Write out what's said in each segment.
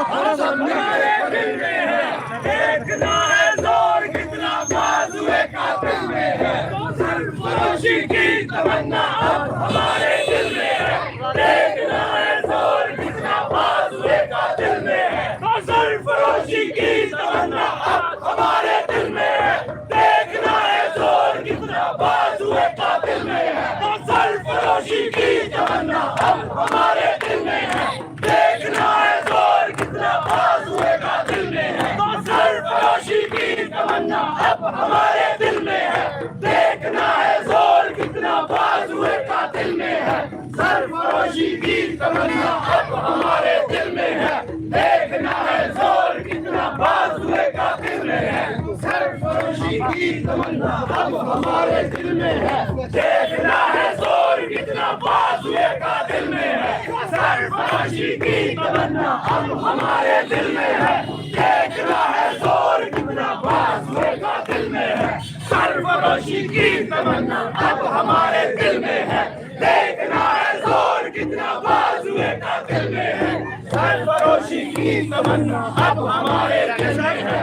हमारे दिल में है। देखना है जोर कितना बाजुए कातिल में है। सरफरोशी की तमन्ना अब हमारे दिल में है। देखना है जोर कितना बाजुए कातिल में है। सरफरोशी की तमन्ना अब हमारे दिल में है। देखना है जोर कितना बाजुए कातिल में है। सरफरोशी की तमन्ना अब हमारे दिल में है। देखना है जोर कितना बाजुए कातिल में है। सरफरोशी की तमन्ना अब हमारे दिल में है। देखना है जोर कितना बाजुए कातिल में है। सरफरोशी की तमन्ना अब हमारे दिल में है। देखना है जोर कितना बाजुए कातिल में है। सरफरोशी की तमन्ना अब हमारे दिल में है। देखना है जोर कितना बाजुए कातिल में है। सरफरोशी की तमन्ना अब हमारे दिल में है। देखना है जोर कितना बाजुए कातिल में है। सरफरोशी की तमन्ना अब हमारे दिल में है। देखना है जोर कितना बाजुए कातिल में है। सरफरोशी की तमन्ना अब हमारे दिल में है।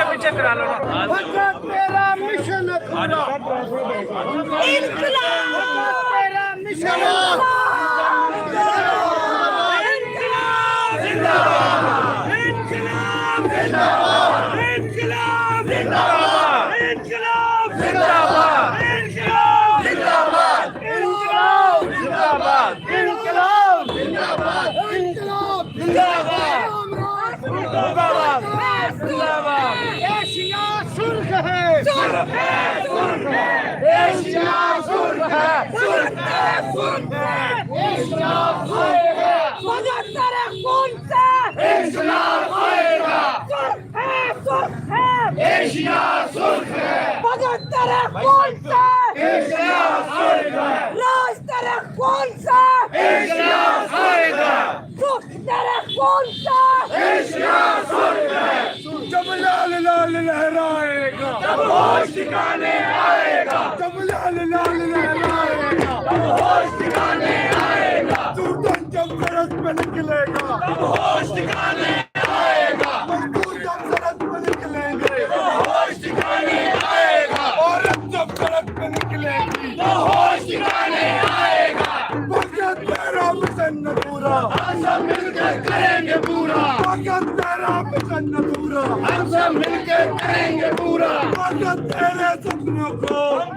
पीछे करा लो ना। तेरा मिशन पूरा तेरा मिशन एशिया सुर्ख है। एशिया सुर्ख है। एशिया सुर्ख है। मगर तेरे खून से इंकलाब आएगा। एशिया सुर्ख है। मगर तेरे खून से इंकलाब आएगा। राज तेरे खून से इंकलाब आएगा। सुख तेरे खून से एशिया सुर्ख है। जब लाल लाल लहराएगा तब होश ठिकाने आएगा। जब लाल लाल लहराएगा तब होश ठिकाने आएगा। तू जब सड़क पे निकलेगा तब होश ठिकाने आएगा। मजदूर जब सड़क पे निकलेंगे तो होश ठिकाने आएगा। औरत जब सड़क पे निकलेगी तो होश ठिकाने आएगा। वक्त तेरा मिशन पूरा हम सब मिलकर करेंगे पूरा। वक्त तेरा मिशन पूरा हम सब मिलकर करेंगे पूरा। वक्त तेरे सपनों को हम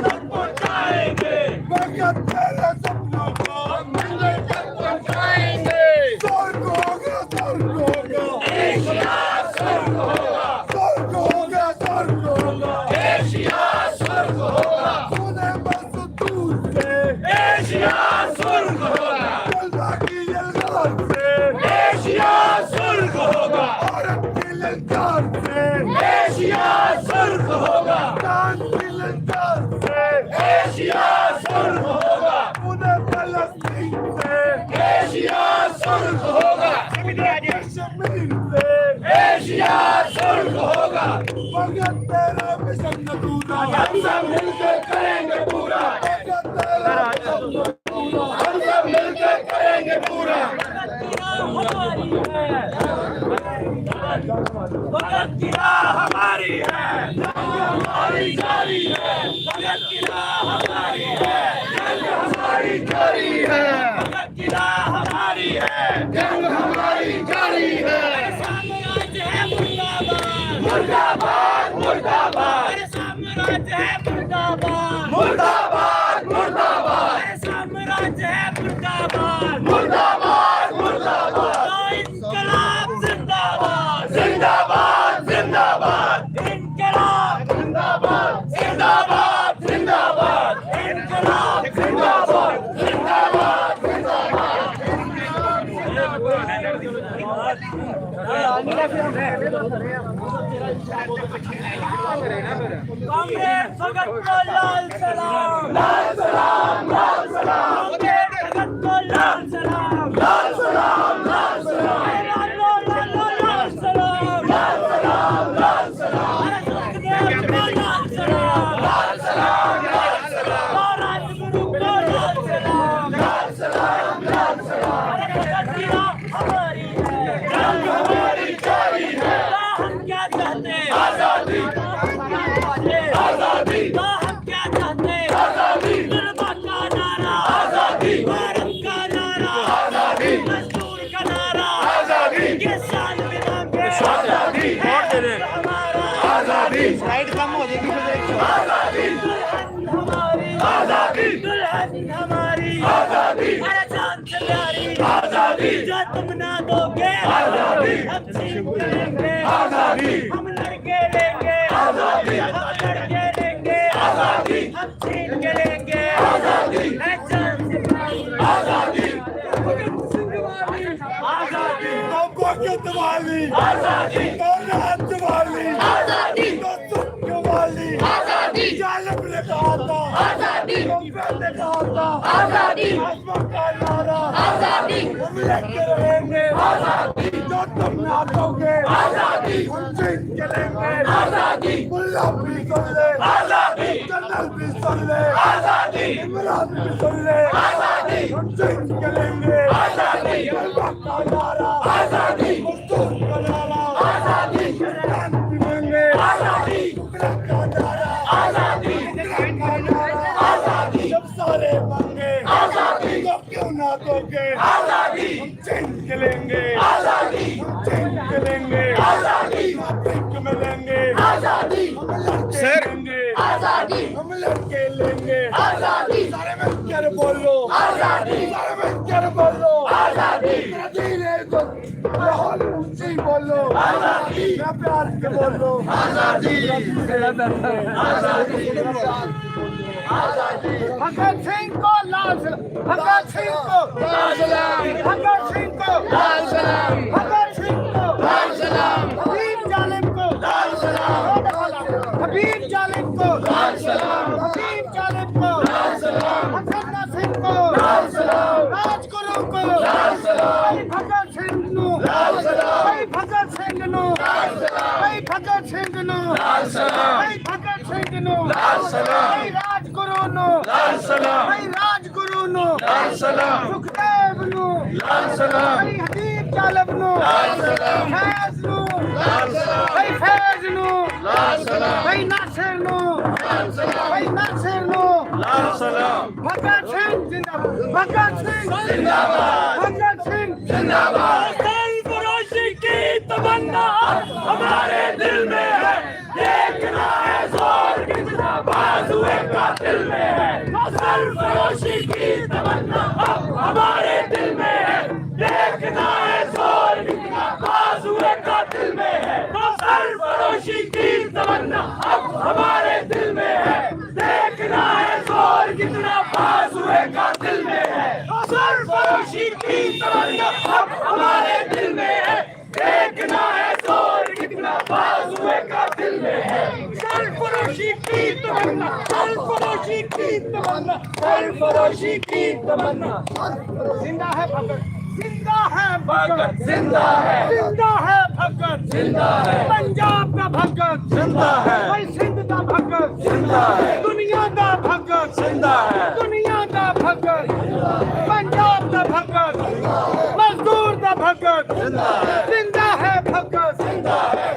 तक पहुंचाएंगे। वक्त तेरे सपनों को हम मंजिल तक पहुंचाएंगे। स्वर्ग होगा स्वर्ग होगा। एशिया स्वर्ग होगा। स्वर्ग होगा स्वर्ग होगा। एशिया स्वर्ग होगा। सुने बस दूर से एशिया स्वर्ग होगा। जलवा की जलगार से एशिया स्वर्ग होगा। औरत की ललकार से एशिया स्वर्ग होगा। चांद की ललकार से एशिया स्वर्ग होगा। उन्हें फलस्तीन से एशिया स्वर्ग होगा। कश्मीर से एशिया स्वर्ग होगा। मगर तेरा मिशन अधूरा हम सब मिलकर करेंगे पूरा। हम सब मिलकर करेंगे पूरा। भगत की राह हमारी है। हमारी जारी है। भगत की राह हमारी है। जंग हमारी जारी है। भगत की राह हमारी है। जंग हमारी जारी है। साम्राज्य है मुर्दाबाद। मुर्दाबाद मुर्दाबाद। साम्राज्य है मुर्दाबाद। मुर्दाबाद मुर्दाबाद। साम्राज्य है मुर्दाबाद। मुर्दाबाद मुर्दाबाद। इनकलाब जिंदाबाद। जिंदाबाद जिंदाबाद। इनकलाब जिंदाबाद। जिंदाबाद जिंदाबाद। इनकलाब जिंदाबाद। जिंदाबाद जिंदाबाद। कांग्रेस भगत को लाल सलाम। लाल सलाम लाल सलाम। भगत को लाल सलाम। लाल सलाम लाल सलाम। लाल सलाम। लाल सलाम लाल सलाम। लाल सलाम लाल सलाम। राजगुरु को लाल सलाम। लाल सलाम लाल सलाम। जो तुम ना दोगे हम छीन के लेंगे, हम लड़के लेंगे, हम लड़के लेंगे, हम छीन के लेंगे वाली आजादी, रात वाली आजादी, वाली आजादी, जालिम ने कहा था आजादी, ने कहा था आजादी, का नारा आजादी, हम लेके रहेंगे आजादी, जो तुम ना दोगे आजादी, हम जीत के लेंगे आजादी, मुल्ला भी सुन ले आजादी, जनरल भी सुन ले आजादी, इमरान भी सुन ले आजादी, हम जीत के लेंगे आजादी, का नारा आजादी, आजादी, आजादी, आजादी, जब सारे मांगे आजादी, तो क्यों ना दोगे आजादी, हम छीन के लेंगे आजादी, हम छीन के लेंगे आजादी, हम लेंगे आजादी, सर आजादी, हम लड़के लेंगे आजादी, सारे मिलकर बोलो आजादी, सारे मिलकर बोलो आजादी, धीरे तो लाहौर ऊंची बोलो आजादी, मैं प्यार के बोलो आजादी, आजादी, आजादी, भगत सिंह को लाल सलाम, भगत सिंह को लाल सलाम, भगत सिंह को लाल सलाम, भगत सिंह को लाल सलाम, हबीब जालिम को लाल सलाम, हबीब जालिम को लाल सलाम, हबीब जालिम को लाल सलाम, हसन सिंह को लाल सलाम, राजगुरु को लाल सलाम, भगत सिंह नु लाल सलाम, भगत सिंह नु लाल सलाम, भगत सिंह नु लाल सलाम, भगत सिंह नु लाल सलाम, राजगुरु नु लाल सलाम, राजगुरु नु लाल सलाम, सुखदेव नु लाल सलाम, हबीब जालिम नु लाल सलाम, फैज नु लाल सलाम, फैज नु लाल सलाम, नासिर नु लाल सलाम, नासिर नु लाल सलाम, भगत सिंह जिंदाबाद, भगत सिंह जिंदाबाद, भगत सिंह जिंदाबाद, फरोशी की तमन्ना हमारे दिल में है, देखना है जोर कितना बाजुए कातिल में है, फरोशी की तमन्ना हमारे दिल में है, देखना है जोर कितना बाजुए कातिल में है, फरोशी की तमन्ना हमारे दिल में है, देखना है जोर कितना बाजुए कातिल में है, फरोशी की तमन्ना हमारे दिल में है, देखना है जोर कितना बाजुए कातिल में है, फरोशी की तमन्ना, फरोशी की तमन्ना, फरोशी की तमन्ना, जिंदा है भगत, जिंदा है भगत, जिंदा है, जिंदा है भगत, जिंदा है, पंजाब का भगत जिंदा है, सिंध का भगत जिंदा है, दुनिया का भगत जिंदा है, दुनिया का भगत, पंजाब का भगत, मजदूर का भगत जिंदा है भगत,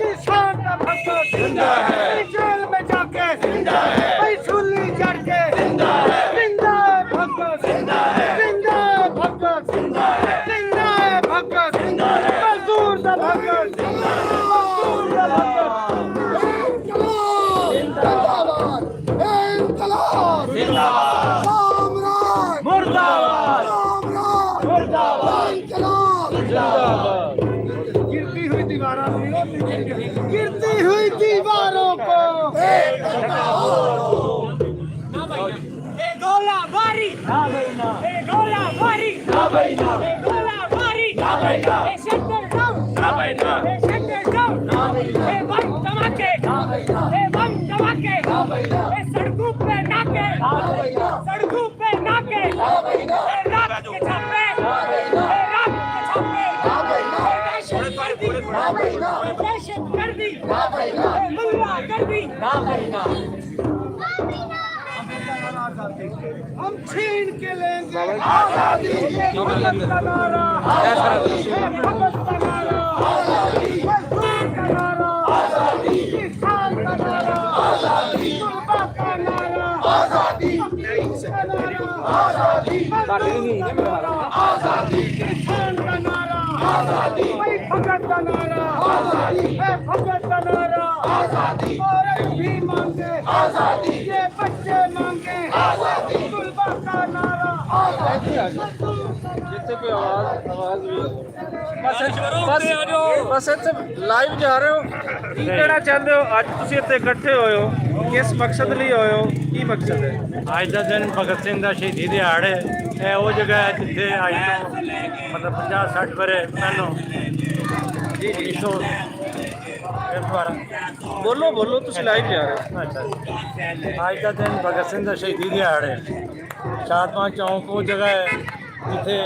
किसान का भगत जिंदा है, जेल में जाके जिंदा है, सूली चढ़ के जिंदा है, जिंदा है भगत, जिंदा है, जिंदा है भगत, जिंदा है, जिंदा है भगत, मजदूर का भगत, मजदूर का भगत, जिंदाबाद, इंकलाब जिंदाबाद, साम्राज्य मुर्दाबाद, साम्राज्य मुर्दाबाद, इंकलाब जिंदाबाद, गिरती हुई दीवारों को, गिरती हुई दीवारों को गोलाबारी, गोलाबारी, गोलाबारी, शटर डाउन, शटर डाउन, बम धमाके, बम धमाके, सड़कों पे नाके, सड़कों पे नाके, रात के छापे, रात के छापे, दहशत गर्दी, मुल्ला गर्दी, हम छीन के लेंगे आजादी, भगत का नारा आजादी, भगत का नारा आजादी, मजदूर का नारा आजादी, किसान का नारा आजादी, युवा का नारा आजादी, का नारा आजादी, मजदूर का नारा आजादी, किसान का नारा आजादी, भगत का नारा आजादी, भगत का नारा आजादी, औरत भी मांगे आजादी, ये बच्चे मांगे आजादी, तुलबा का नारा आजादी, जिससे कोई आवाज भी ਬਸ ਇੱਥੇ ਲਾਈਵ ਜਾ ਰਹੇ ਹੋ, ਕੀ ਕਹਿਣਾ ਚਾਹੁੰਦੇ ਹੋ? ਅੱਜ ਤੁਸੀਂ ਇੱਥੇ ਇਕੱਠੇ ਹੋਏ ਹੋ, ਕਿਸ ਮਕਸਦ ਲਈ ਹੋਏ ਹੋ, ਕੀ ਮਕਸਦ ਹੈ? ਅੱਜ ਦਾ ਦਿਨ ਭਗਤ ਸਿੰਘ ਦਾ ਸ਼ਹੀਦੀ ਦਿਹਾੜ ਹੈ। ਇਹ ਉਹ ਜਗ੍ਹਾ ਹੈ ਜਿੱਥੇ ਅੱਜ ਤੋਂ ਮਤਲਬ 50-60 ਵਰੇ ਪਹਿਲੋਂ ਜੀ ਬੋਲੋ ਤੁਸੀਂ ਲਾਈਵ ਜਾ ਰਹੇ ਹੋ। ਅੱਛਾ, ਅੱਜ ਦਾ ਦਿਨ ਭਗਤ ਸਿੰਘ ਦਾ ਸ਼ਹੀਦੀ ਦਿਹਾੜ ਹੈ। ਸ਼ਾਦਮਾਂ ਚੌਂਕ ਉਹ ਜਗ੍ਹਾ ਹੈ ਜਿੱਥੇ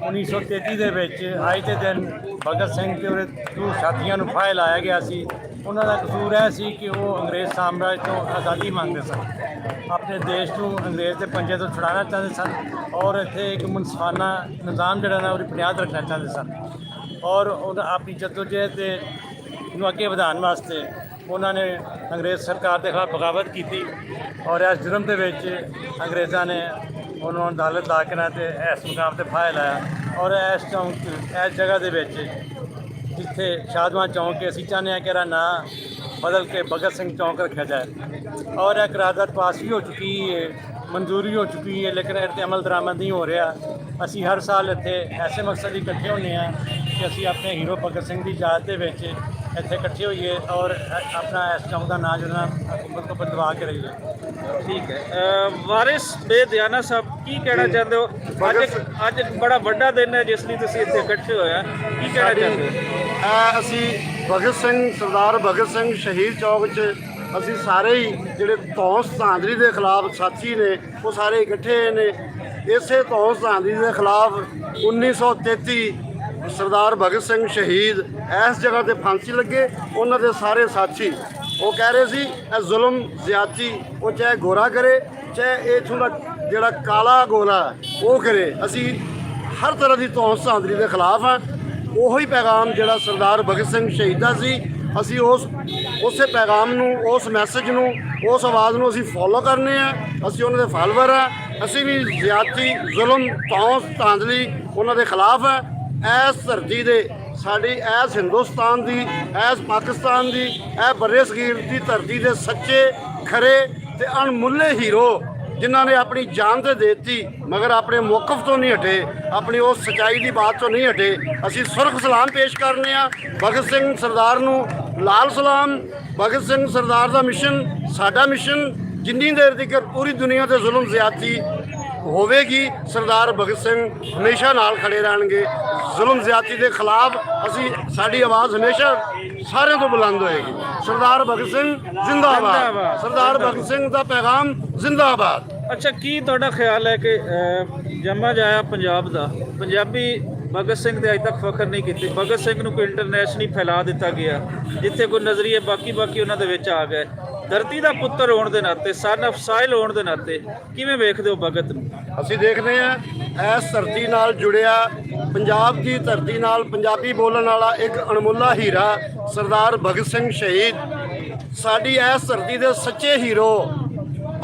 1933 ਦੇ ਵਿੱਚ ਅੱਜ ਦੇ ਦਿਨ ਭਗਤ ਸਿੰਘ ਤੇ ਉਹਦੇ ਦੋ ਸਾਥੀਆਂ ਨੂੰ ਫਾਹੇ ਲਾਇਆ ਗਿਆ ਸੀ। ਉਹਨਾਂ ਦਾ ਕਸੂਰ ਇਹ ਸੀ ਕਿ ਉਹ ਅੰਗਰੇਜ਼ ਸਾਮਰਾਜ ਤੋਂ ਆਜ਼ਾਦੀ ਮੰਗਦੇ ਸਨ, ਆਪਣੇ ਦੇਸ਼ ਨੂੰ ਅੰਗਰੇਜ਼ ਦੇ ਪੰਜੇ ਤੋਂ ਛੁਡਾਉਣਾ ਚਾਹੁੰਦੇ ਸਨ ਔਰ ਇੱਥੇ ਇੱਕ ਮੁਨਸਫਾਨਾ ਨਿਜ਼ਾਮ ਜਿਹੜਾ ਨਾ ਉਹਦੀ ਬੁਨਿਆਦ ਰੱਖਣਾ ਚਾਹੁੰਦੇ ਸਨ। ਔਰ ਉਹਨਾਂ ਆਪਣੀ ਜੱਦੋਜਹਿਦ ਦੇ ਨੂੰ ਅੱਗੇ ਵਧਾਉਣ ਵਾਸਤੇ ਉਹਨਾਂ ਨੇ ਅੰਗਰੇਜ਼ ਸਰਕਾਰ ਦੇ ਖਿਲਾਫ ਬਗਾਵਤ ਕੀਤੀ ਔਰ ਇਸ ਜੁਰਮ ਦੇ ਵਿੱਚ ਅੰਗਰੇਜ਼ਾਂ ਨੇ ਉਹਨਾਂ ਨੂੰ ਅਦਾਲਤ ਲਾ ਕੇ ਨਾ ਤੇ ਇਸ ਮੁਕਾਮ ਤੇ ਫਾਹੇ ਲਾਇਆ। ਔਰ ਇਸ ਚੌਂਕ ਇਸ ਜਗ੍ਹਾ ਦੇ ਵਿੱਚ ਜਿੱਥੇ ਸ਼ਾਦਮਾਂ ਚੌਂਕ ਹੈ, ਅਸੀਂ ਚਾਹੁੰਦੇ ਹਾਂ ਕਿ ਇਹਦਾ ਨਾਂ ਬਦਲ ਕੇ ਭਗਤ ਸਿੰਘ ਚੌਂਕ ਰੱਖਿਆ ਜਾਏ। ਔਰ ਇਹ ਕਰਾਰਦਾਦ ਪਾਸ ਵੀ ਹੋ ਚੁੱਕੀ ਹੈ, ਮਨਜ਼ੂਰੀ ਹੋ ਚੁੱਕੀ ਹੈ, ਲੇਕਿਨ ਇਹ 'ਤੇ ਅਮਲ ਦਰਾਮਦ ਨਹੀਂ ਹੋ ਰਿਹਾ। ਅਸੀਂ ਹਰ ਸਾਲ ਇੱਥੇ ਐਸੇ ਮਕਸਦ ਲਈ ਇਕੱਠੇ ਹੁੰਦੇ ਹਾਂ ਕਿ ਅਸੀਂ ਆਪਣੇ ਹੀਰੋ ਭਗਤ ਸਿੰਘ ਦੀ ਯਾਦ ਦੇ ਵਿੱਚ ਇੱਥੇ ਇਕੱਠੇ ਹੋਈਏ ਔਰ ਆਪਣਾ ਇਸ ਚੌਂਕ ਦਾ ਨਾਂ ਜਿਹੜਾ ਹਕੂਮਤ ਤੋਂ ਬਦਲਵਾ ਕੇ ਰਹੀਏ। ਠੀਕ ਹੈ, ਵਾਰਿਸ ਬੇਦਿਆਨਾ ਸਾਹਿਬ ਕੀ ਕਹਿਣਾ ਚਾਹੁੰਦੇ ਹੋ? ਅੱਜ ਬੜਾ ਵੱਡਾ ਦਿਨ ਹੈ ਜਿਸ ਲਈ ਤੁਸੀਂ ਇੱਥੇ ਇਕੱਠੇ ਹੋਇਆ, ਕੀ ਕਹਿਣਾ ਚਾਹੁੰਦੇ ਹੋ? ਅਸੀਂ ਭਗਤ ਸਿੰਘ ਸਰਦਾਰ ਭਗਤ ਸਿੰਘ ਸ਼ਹੀਦ ਚੌਕ 'ਚ ਅਸੀਂ ਸਾਰੇ ਹੀ ਜਿਹੜੇ ਧੌਂਸ ਧਾਂਦਲੀ ਦੇ ਖਿਲਾਫ ਸਾਥੀ ਨੇ ਉਹ ਸਾਰੇ ਇਕੱਠੇ ਨੇ। ਇਸੇ ਧੌਂਸ ਧਾਂਦਲੀ ਦੇ ਖਿਲਾਫ 1933 ਸਰਦਾਰ ਭਗਤ ਸਿੰਘ ਸ਼ਹੀਦ ਇਸ ਜਗ੍ਹਾ ਤੇ ਫਾਂਸੀ ਲੱਗੇ। ਉਹਨਾਂ ਦੇ ਸਾਰੇ ਸਾਥੀ ਉਹ ਕਹਿ ਰਹੇ ਸੀ ਇਹ ਜ਼ੁਲਮ ਜ਼ਿਆਦਤੀ ਉਹ ਚਾਹੇ ਗੋਰਾ ਕਰੇ ਚਾਹੇ ਇੱਥੋਂ ਦਾ ਜਿਹੜਾ ਕਾਲਾ ਗੋਰਾ ਉਹ ਕਰੇ, ਅਸੀਂ ਹਰ ਤਰ੍ਹਾਂ ਦੀ ਧੌਂਸ ਧਾਂਦਲੀ ਦੇ ਖਿਲਾਫ ਹਾਂ। ਉਹੀ ਪੈਗਾਮ ਜਿਹੜਾ ਸਰਦਾਰ ਭਗਤ ਸਿੰਘ ਸ਼ਹੀਦ ਦਾ ਸੀ, ਅਸੀਂ ਉਸੇ ਪੈਗਾਮ ਨੂੰ, ਉਸ ਮੈਸੇਜ ਨੂੰ, ਉਸ ਆਵਾਜ਼ ਨੂੰ ਅਸੀਂ ਫੋਲੋ ਕਰਨੇ ਆ। ਅਸੀਂ ਉਹਨਾਂ ਦੇ ਫਾਲੋਵਰ ਆ। ਅਸੀਂ ਵੀ ਜ਼ਿਆਦਤੀ ਜ਼ੁਲਮ ਧੌਂਸ ਧਾਂਦਲੀ ਉਹਨਾਂ ਦੇ ਖਿਲਾਫ ਹੈ। ਇਸ ਧਰਤੀ ਦੇ ਸਾਡੀ ਇਸ ਹਿੰਦੁਸਤਾਨ ਦੀ, ਇਸ ਪਾਕਿਸਤਾਨ ਦੀ, ਇਹ ਬਰੇ ਸਗੀਰ ਦੀ ਧਰਤੀ ਦੇ ਸੱਚੇ ਖਰੇ ਤੇ ਅਣਮੁੱਲੇ ਹੀਰੋ ਜਿਨ੍ਹਾਂ ਨੇ ਆਪਣੀ ਜਾਨ ਤੇ ਦੇ ਦਿੱਤੀ ਮਗਰ ਆਪਣੇ ਮੌਕਫ ਤੋਂ ਨਹੀਂ ਹਟੇ, ਆਪਣੀ ਉਸ ਸੱਚਾਈ ਦੀ ਬਾਤ ਤੋਂ ਨਹੀਂ ਹਟੇ। ਅਸੀਂ ਸੁਰਖ ਸਲਾਮ ਪੇਸ਼ ਕਰਨੇ ਆ ਭਗਤ ਸਿੰਘ ਸਰਦਾਰ ਨੂੰ, ਲਾਲ ਸਲਾਮ। ਭਗਤ ਸਿੰਘ ਸਰਦਾਰ ਦਾ ਮਿਸ਼ਨ ਸਾਡਾ ਮਿਸ਼ਨ, ਜਿੰਨੀ ਦੇਰ ਤੱਕ ਪੂਰੀ ਦੁਨੀਆ ਤੇ ਜ਼ੁਲਮ ਜ਼ਿਆਦਤੀ ਹੋਵੇਗੀ ਸਰਦਾਰ ਭਗਤ ਸਿੰਘ ਹਮੇਸ਼ਾ ਨਾਲ ਖੜੇ ਰਹਿਣਗੇ। ਜ਼ੁਲਮ ਜ਼ਿਆਦਤੀ ਦੇ ਖਿਲਾਫ ਅਸੀਂ ਸਾਡੀ ਆਵਾਜ਼ ਹਮੇਸ਼ਾ ਸਾਰਿਆਂ ਤੋਂ ਬੁਲੰਦ ਹੋਏਗੀ। ਸਰਦਾਰ ਭਗਤ ਸਿੰਘ ਜ਼ਿੰਦਾਬਾਦ, ਸਰਦਾਰ ਭਗਤ ਸਿੰਘ ਦਾ ਪੈਗਾਮ ਜ਼ਿੰਦਾਬਾਦ। ਅੱਛਾ, ਕੀ ਤੁਹਾਡਾ ਖਿਆਲ ਹੈ ਕਿ ਜੰਮਾ ਜਾਇਆ ਪੰਜਾਬ ਦਾ ਪੰਜਾਬੀ ਭਗਤ ਸਿੰਘ ਦੇ ਅਜੇ ਤੱਕ ਫਖਰ ਨਹੀਂ ਕੀਤੀ? ਭਗਤ ਸਿੰਘ ਨੂੰ ਕੋਈ ਇੰਟਰਨੈਸ਼ਨਲੀ ਫੈਲਾ ਦਿੱਤਾ ਗਿਆ, ਜਿੱਥੇ ਕੋਈ ਨਜ਼ਰੀਏ ਬਾਕੀ ਉਹਨਾਂ ਦੇ ਵਿੱਚ ਆ ਗਏ। ਧਰਤੀ ਦਾ ਪੁੱਤਰ ਹੋਣ ਦੇ ਨਾਤੇ, ਸਨ ਆਫ ਸਾਇਲ ਹੋਣ ਦੇ ਨਾਤੇ ਕਿਵੇਂ ਵੇਖਦੇ ਹੋ ਭਗਤ ਨੂੰ? ਅਸੀਂ ਦੇਖਦੇ ਹਾਂ ਇਸ ਧਰਤੀ ਨਾਲ ਜੁੜਿਆ, ਪੰਜਾਬ ਦੀ ਧਰਤੀ ਨਾਲ ਪੰਜਾਬੀ ਬੋਲਣ ਵਾਲਾ ਇੱਕ ਅਣਮੁੱਲਾ ਹੀਰਾ ਸਰਦਾਰ ਭਗਤ ਸਿੰਘ ਸ਼ਹੀਦ ਸਾਡੀ ਇਸ ਧਰਤੀ ਦੇ ਸੱਚੇ ਹੀਰੋ।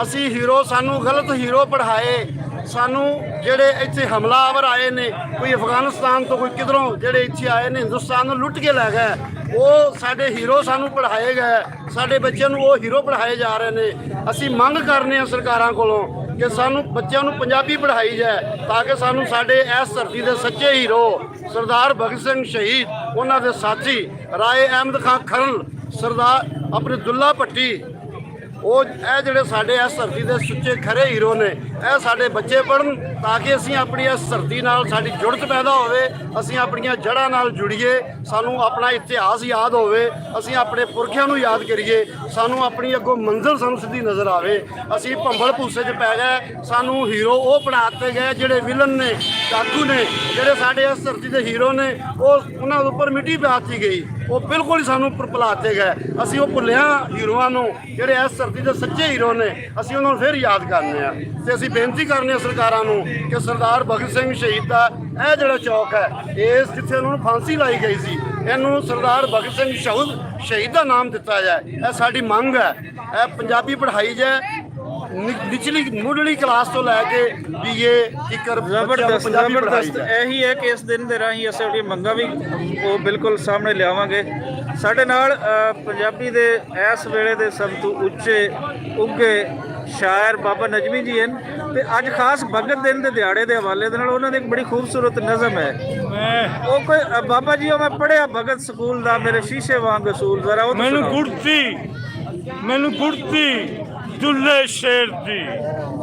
ਅਸੀਂ ਹੀਰੋ, ਸਾਨੂੰ ਗਲਤ ਹੀਰੋ ਪੜ੍ਹਾਏ, ਸਾਨੂੰ ਜਿਹੜੇ ਇੱਥੇ ਹਮਲਾਵਰ ਆਏ ਨੇ, ਕੋਈ ਅਫਗਾਨਿਸਤਾਨ ਤੋਂ, ਕੋਈ ਕਿਧਰੋਂ ਜਿਹੜੇ ਇੱਥੇ ਆਏ ਨੇ ਹਿੰਦੁਸਤਾਨ ਨੂੰ ਲੁੱਟ ਕੇ ਲੈ ਗਏ, ਉਹ ਸਾਡੇ ਹੀਰੋ ਸਾਨੂੰ ਪੜ੍ਹਾਏ ਗਏ। ਸਾਡੇ ਬੱਚਿਆਂ ਨੂੰ ਉਹ ਹੀਰੋ ਪੜ੍ਹਾਏ ਜਾ ਰਹੇ ਨੇ। ਅਸੀਂ ਮੰਗ ਕਰਨੇ ਆ ਸਰਕਾਰਾਂ ਕੋਲੋਂ ਕਿ ਸਾਨੂੰ ਬੱਚਿਆਂ ਨੂੰ ਪੰਜਾਬੀ ਪੜ੍ਹਾਈ ਜਾਏ ਤਾਂ ਕਿ ਸਾਨੂੰ ਸਾਡੇ ਇਸ ਧਰਤੀ ਦੇ ਸੱਚੇ ਹੀਰੋ ਸਰਦਾਰ ਭਗਤ ਸਿੰਘ ਸ਼ਹੀਦ, ਉਹਨਾਂ ਦੇ ਸਾਥੀ ਰਾਏ ਅਹਿਮਦ ਖਾਨ ਖਰਲ, ਸਰਦਾਰ ਆਪਣੇ ਦੁੱਲਾ ਭੱਟੀ, ਉਹ ਇਹ ਜਿਹੜੇ ਸਾਡੇ ਇਸ ਧਰਤੀ ਦੇ ਸੁੱਚੇ ਖਰੇ ਹੀਰੋ ਨੇ, ਇਹ ਸਾਡੇ ਬੱਚੇ ਪੜ੍ਹਨ ਤਾਂ ਕਿ ਅਸੀਂ ਆਪਣੀ ਇਸ ਧਰਤੀ ਨਾਲ ਸਾਡੀ ਜੁੜਤ ਪੈਦਾ ਹੋਵੇ, ਅਸੀਂ ਆਪਣੀਆਂ ਜੜ੍ਹਾਂ ਨਾਲ ਜੁੜੀਏ, ਸਾਨੂੰ ਆਪਣਾ ਇਤਿਹਾਸ ਯਾਦ ਹੋਵੇ, ਅਸੀਂ ਆਪਣੇ ਪੁਰਖਿਆਂ ਨੂੰ ਯਾਦ ਕਰੀਏ, ਸਾਨੂੰ ਆਪਣੀ ਅੱਗੋਂ ਮੰਜ਼ਿਲ ਸਾਨੂੰ ਸਿੱਧੀ ਨਜ਼ਰ ਆਵੇ। ਅਸੀਂ ਭੰਬਲ ਭੂਸੇ 'ਚ ਪੈ ਗਏ, ਸਾਨੂੰ ਹੀਰੋ ਉਹ ਬਣਾ ਦਿੱਤੇ ਗਏ ਜਿਹੜੇ ਵਿਲਨ ਨੇ, ਡਾਕੂ ਨੇ, ਜਿਹੜੇ ਸਾਡੇ ਇਸ ਧਰਤੀ ਦੇ ਹੀਰੋ ਨੇ, ਉਹਨਾਂ ਦੇ ਉੱਪਰ ਮਿੱਟੀ ਪਾ ਦਿੱਤੀ ਗਈ, ਉਹ ਬਿਲਕੁਲ ਹੀ ਸਾਨੂੰ ਭੁਲਾਤੇ ਗਏ। ਅਸੀਂ ਉਹ ਭੁੱਲਿਆ ਹੀਰੋਆਂ ਨੂੰ ਜਿਹੜੇ ਇਸ ਧਰਤੀ ਦੇ ਸੱਚੇ ਹੀਰੋ ਨੇ, ਅਸੀਂ ਉਹਨਾਂ ਨੂੰ ਫਿਰ ਯਾਦ ਕਰਨੇ ਆ। ਤੇ ਅਸੀਂ ਬੇਨਤੀ ਕਰਨੇ ਆ ਸਰਕਾਰਾਂ ਨੂੰ ਕਿ ਸਰਦਾਰ ਭਗਤ ਸਿੰਘ ਸ਼ਹੀਦ ਦਾ ਇਹ ਜਿਹੜਾ ਚੌਕ ਹੈ, ਇਸ ਜਿੱਥੇ ਉਹਨਾਂ ਨੂੰ ਫਾਂਸੀ ਲਾਈ ਗਈ ਸੀ, ਇਹਨੂੰ ਸਰਦਾਰ ਭਗਤ ਸਿੰਘ ਸ਼ਹੀਦ ਦਾ ਨਾਮ ਦਿੱਤਾ ਜਾਏ। ਇਹ ਸਾਡੀ ਮੰਗ ਹੈ। ਇਹ ਪੰਜਾਬੀ ਪੜ੍ਹਾਈ ਜਾਏ, ਨਿਚਲੀ ਮੁੱਢਲੀ ਕਲਾਸ ਤੋਂ ਲੈ ਕੇ BA ਤੀਕਰ ਜ਼ਬਰਦਸਤ। ਇਹੀ ਹੈ ਕਿ ਇਸ ਦਿਨ ਦੇ ਰਾਹੀਂ ਅਸੀਂ ਆਪਣੀਆਂ ਮੰਗਾਂ ਵੀ ਉਹ ਬਿਲਕੁਲ ਸਾਹਮਣੇ ਲਿਆਵਾਂਗੇ। ਸਾਡੇ ਨਾਲ ਪੰਜਾਬੀ ਦੇ ਇਸ ਵੇਲੇ ਦੇ ਸਭ ਤੋਂ ਉੱਚੇ ਉੱਘੇ ਸ਼ਾਇਰ ਬਾਬਾ ਨਜਮੀ ਜੀ ਹਨ ਤੇ ਅੱਜ ਖਾਸ ਭਗਤ ਦਿਨ ਦੇ ਦਿਹਾੜੇ ਦੇ ਹਵਾਲੇ ਦੇ ਨਾਲ ਉਹਨਾਂ ਦੀ ਇੱਕ ਬੜੀ ਖੂਬਸੂਰਤ ਨਜ਼ਮ ਹੈ। ਮੈਂ ਉਹ ਕੋਈ ਬਾਬਾ ਜੀ ਉਹ ਮੈਂ ਪੜਿਆ ਭਗਤ ਸਕੂਲ ਦਾ ਮੇਰੇ ਸ਼ੀਸ਼ੇ ਵਾਂਗ ਅਸੂਲ ਜ਼ਰਾ ਉਹ ਮੈਨੂੰ ਸੁਣਾਓ। ਗੁੜਤੀ ਦੁੱਲੇ ਸ਼ੇਰ ਦੀ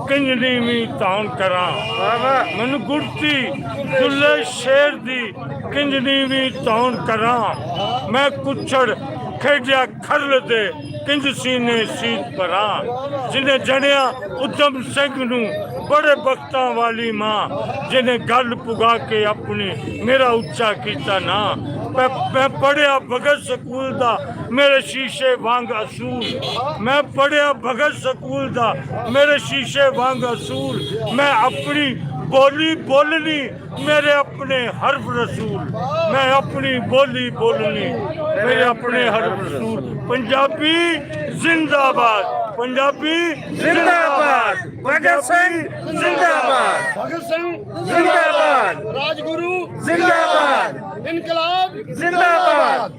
ਕਿੰਜਣੀ ਵੀ ਤਾਉਣ ਕਰਾਂ। ਵਾਹ ਵਾਹ। ਮੈਨੂੰ ਗੁੜਤੀ ਦੁੱਲੇ ਸ਼ੇਰ ਦੀ ਕਿੰਜਣੀ ਵੀ ਤਾਉਣ ਕਰਾਂ। ਮੈਂ ਕੁੱਛੜ ਖੇਡਿਆ ਖਰਲ ਦੇ ਕਿੰਜ ਸੀਨੇ ਸੀਤ ਭਰਾਂ। ਜਿਹਨੇ ਜਣਿਆ ਉਦਮ ਸਿੰਘ ਨੂੰ ਬੜੇ ਬਖਤਾਂ ਵਾਲੀ ਮਾਂ, ਜਿਹਨੇ ਗੱਲ ਪੁਗਾ ਕੇ ਆਪਣੀ ਮੇਰਾ ਉੱਚਾ ਕੀਤਾ ਨਾ। ਮੈਂ ਪੜਿਆ ਭਗਤ ਸਕੂਲ ਦਾ ਮੇਰੇ ਸ਼ੀਸ਼ੇ ਵਾਂਗ ਅਸੂਲ। ਮੈਂ ਪੜਿਆ ਭਗਤ ਸਕੂਲ ਦਾ ਮੇਰੇ ਸ਼ੀਸ਼ੇ ਵਾਂਗ ਅਸੂਲ। ਮੈਂ ਆਪਣੀ ਬੋਲੀ ਬੋਲਣੀ ਮੇਰੇ ਆਪਣੇ ਹਰਫ ਰਸੂਲ। ਮੈਂ ਆਪਣੀ ਬੋਲੀ ਬੋਲਣੀ ਮੇਰੇ ਆਪਣੇ ਹਰਫ ਰਸੂਲ। ਪੰਜਾਬੀ ਜ਼ਿੰਦਾਬਾਦ, ਪੰਜਾਬੀ ਜ਼ਿੰਦਾਬਾਦ, ਭਗਤ ਸਿੰਘ ਜ਼ਿੰਦਾਬਾਦ, ਭਗਤ ਸਿੰਘ ਜ਼ਿੰਦਾਬਾਦ, ਰਾਜਗੁਰੂ ਜ਼ਿੰਦਾਬਾਦ, ਇਨਕਲਾਬ ਜ਼ਿੰਦਾਬਾਦ।